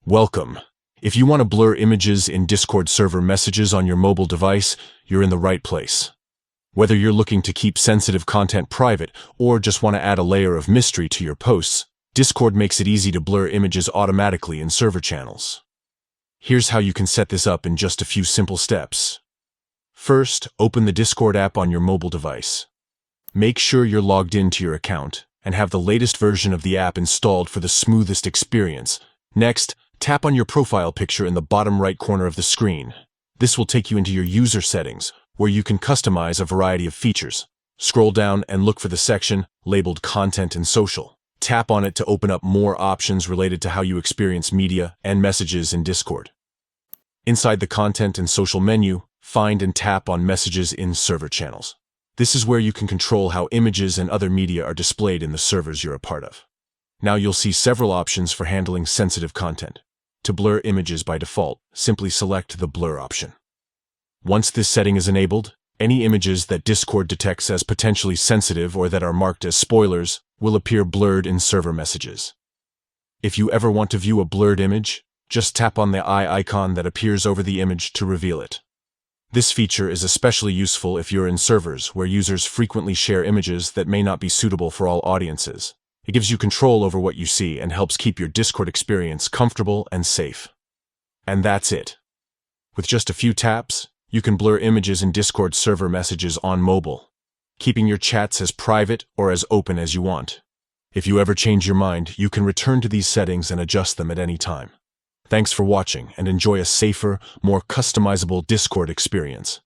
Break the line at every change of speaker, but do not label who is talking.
Welcome. If you want to blur images in Discord server messages on your mobile device, you're in the right place. Whether you're looking to keep sensitive content private or just want to add a layer of mystery to your posts, Discord makes it easy to blur images automatically in server channels. Here's how you can set this up in just a few simple steps. First, open the Discord app on your mobile device. Make sure you're logged into your account and have the latest version of the app installed for the smoothest experience. Next, tap on your profile picture in the bottom right corner of the screen. This will take you into your user settings, where you can customize a variety of features. Scroll down and look for the section labeled Content and Social. Tap on it to open up more options related to how you experience media and messages in Discord. Inside the Content and Social menu, find and tap on Messages in Server Channels. This is where you can control how images and other media are displayed in the servers you're a part of. Now you'll see several options for handling sensitive content. To blur images by default, simply select the Blur option. Once this setting is enabled, any images that Discord detects as potentially sensitive or that are marked as spoilers will appear blurred in server messages. If you ever want to view a blurred image, just tap on the eye icon that appears over the image to reveal it. This feature is especially useful if you're in servers where users frequently share images that may not be suitable for all audiences. It gives you control over what you see and helps keep your Discord experience comfortable and safe. And that's it. With just a few taps, you can blur images in Discord server messages on mobile, keeping your chats as private or as open as you want. If you ever change your mind, you can return to these settings and adjust them at any time. Thanks for watching and enjoy a safer, more customizable Discord experience.